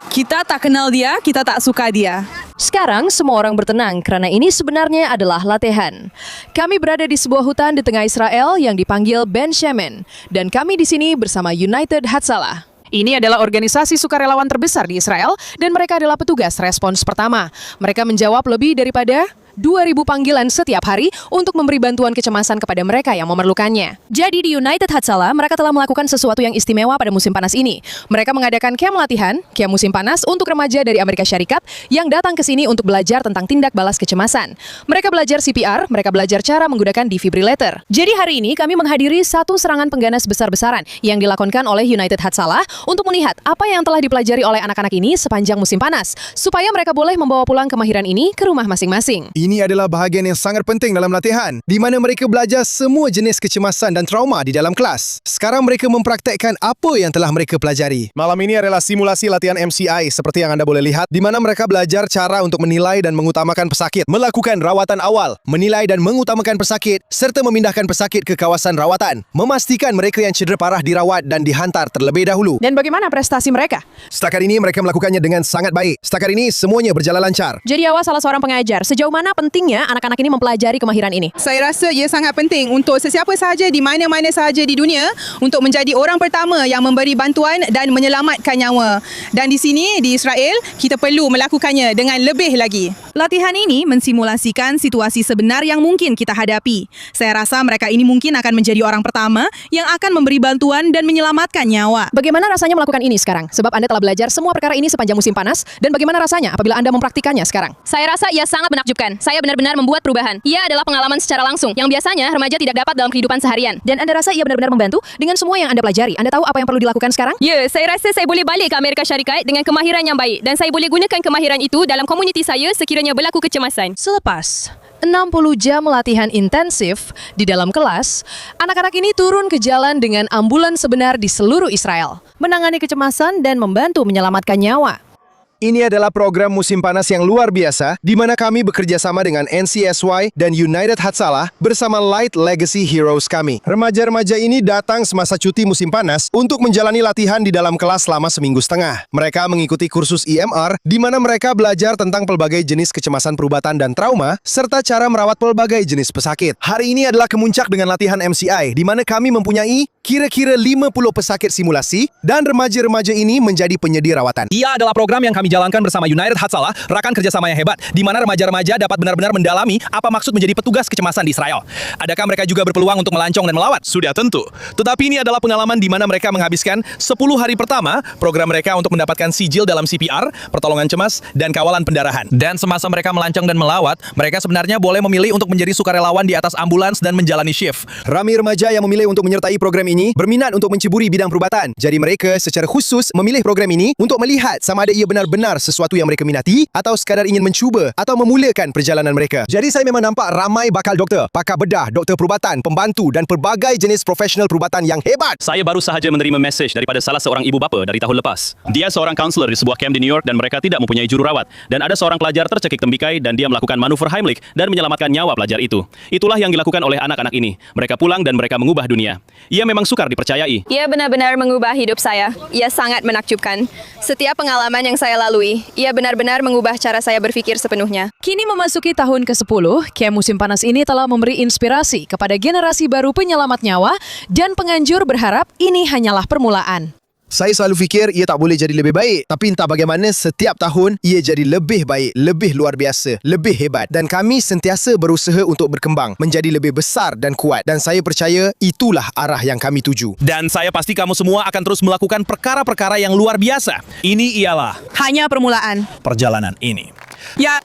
Kita tak kenal dia, kita tak suka dia. Sekarang semua orang bertenang karena ini sebenarnya adalah latihan. Kami berada di sebuah hutan di tengah Israel yang dipanggil Ben Shemen, dan kami di sini bersama United Hatzalah. Ini adalah organisasi sukarelawan terbesar di Israel dan mereka adalah petugas respons pertama. Mereka menjawab lebih daripada 2.000 panggilan setiap hari untuk memberi bantuan kecemasan kepada mereka yang memerlukannya. Jadi di United Hatzalah, mereka telah melakukan sesuatu yang istimewa pada musim panas ini. Mereka mengadakan camp latihan, camp musim panas untuk remaja dari Amerika Syarikat yang datang ke sini untuk belajar tentang tindak balas kecemasan. Mereka belajar CPR, mereka belajar cara menggunakan defibrillator. Jadi hari ini kami menghadiri satu serangan pengganas besar-besaran yang dilakukan oleh United Hatzalah untuk melihat apa yang telah dipelajari oleh anak-anak ini sepanjang musim panas, supaya mereka boleh membawa pulang kemahiran ini ke rumah masing-masing. Ini adalah bahagian yang sangat penting dalam latihan, di mana mereka belajar semua jenis kecemasan dan trauma di dalam kelas. Sekarang mereka mempraktekkan apa yang telah mereka pelajari. Malam ini adalah simulasi latihan MCI seperti yang anda boleh lihat, di mana mereka belajar cara untuk menilai dan mengutamakan pesakit, melakukan rawatan awal, menilai dan mengutamakan pesakit, serta memindahkan pesakit ke kawasan rawatan, memastikan mereka yang cedera parah dirawat dan dihantar terlebih dahulu. Dan bagaimana prestasi mereka? Setakat ini mereka melakukannya dengan sangat baik. Setakat ini semuanya berjalan lancar. Jadi awal salah seorang pengajar, sejauh mana pentingnya anak-anak ini mempelajari kemahiran ini? Saya rasa ia sangat penting untuk sesiapa sahaja di mana-mana sahaja di dunia untuk menjadi orang pertama yang memberi bantuan dan menyelamatkan nyawa. Dan di sini, di Israel, kita perlu melakukannya dengan lebih lagi. Latihan ini mensimulasikan situasi sebenar yang mungkin kita hadapi. Saya rasa mereka ini mungkin akan menjadi orang pertama yang akan memberi bantuan dan menyelamatkan nyawa. Bagaimana rasanya melakukan ini sekarang? Sebab Anda telah belajar semua perkara ini sepanjang musim panas, dan bagaimana rasanya apabila Anda mempraktikannya sekarang? Saya rasa ia sangat menakjubkan. Saya benar-benar membuat perubahan. Ia adalah pengalaman secara langsung yang biasanya remaja tidak dapat dalam kehidupan seharian. Dan Anda rasa ia benar-benar membantu dengan semua yang Anda pelajari? Anda tahu apa yang perlu dilakukan sekarang? Ya, saya rasa saya boleh balik ke Amerika Syarikat dengan kemahiran yang baik dan saya boleh gunakan kemahiran itu dalam komuniti saya sekiranya berlaku kecemasan. Selepas 60 jam latihan intensif di dalam kelas, anak-anak ini turun ke jalan dengan ambulans sebenar di seluruh Israel, menangani kecemasan dan membantu menyelamatkan nyawa. Ini adalah program musim panas yang luar biasa, di mana kami bekerja sama dengan NCSY dan United Hatzalah bersama Light Legacy Heroes kami. Remaja-remaja ini datang semasa cuti musim panas untuk menjalani latihan di dalam kelas selama seminggu setengah. Mereka mengikuti kursus EMR, di mana mereka belajar tentang pelbagai jenis kecemasan perubatan dan trauma, serta cara merawat pelbagai jenis pesakit. Hari ini adalah kemuncak dengan latihan MCI, di mana kami mempunyai kira-kira 50 pesakit simulasi, dan remaja-remaja ini menjadi penyedia rawatan. Ia adalah program yang kami jalankan bersama United Hatzalah, rakan kerjasama yang hebat, di mana remaja-remaja dapat benar-benar mendalami apa maksud menjadi petugas kecemasan di Israel. Adakah mereka juga berpeluang untuk melancong dan melawat? Sudah tentu. Tetapi ini adalah pengalaman di mana mereka menghabiskan 10 hari pertama program mereka untuk mendapatkan sijil dalam CPR, pertolongan cemas, dan kawalan pendarahan. Dan semasa mereka melancong dan melawat, mereka sebenarnya boleh memilih untuk menjadi sukarelawan di atas ambulans dan menjalani shift. Ramai remaja yang memilih untuk menyertai program ini berminat untuk menceburi bidang perubatan. Jadi mereka secara khusus memilih program ini untuk melihat sama ada ia benar-benar sesuatu yang mereka minati atau sekadar ingin mencuba atau memulakan perjalanan mereka. Jadi saya memang nampak ramai bakal doktor, pakar bedah, doktor perubatan, pembantu dan pelbagai jenis profesional perubatan yang hebat. Saya baru sahaja menerima mesej daripada salah seorang ibu bapa dari tahun lepas. Dia seorang kaunselor di sebuah camp di New York dan mereka tidak mempunyai jururawat. Dan ada seorang pelajar tercekik tembikai dan dia melakukan manuver Heimlich dan menyelamatkan nyawa pelajar itu. Itulah yang dilakukan oleh anak-anak ini. Mereka pulang dan mereka mengubah dunia. Ia memang sukar dipercayai. Ia benar-benar mengubah hidup saya. Ia sangat menakjubkan. Setiap pengalaman yang saya lalui, ia benar-benar mengubah cara saya berpikir sepenuhnya. Kini memasuki tahun ke-10, camp musim panas ini telah memberi inspirasi kepada generasi baru penyelamat nyawa, dan penganjur berharap ini hanyalah permulaan. Saya selalu fikir ia tak boleh jadi lebih baik, tapi entah bagaimana setiap tahun ia jadi lebih baik, lebih luar biasa, lebih hebat, dan kami sentiasa berusaha untuk berkembang, menjadi lebih besar dan kuat, dan saya percaya itulah arah yang kami tuju. Dan saya pasti kamu semua akan terus melakukan perkara-perkara yang luar biasa. Ini ialah Hanya permulaan. perjalanan ini. Ya,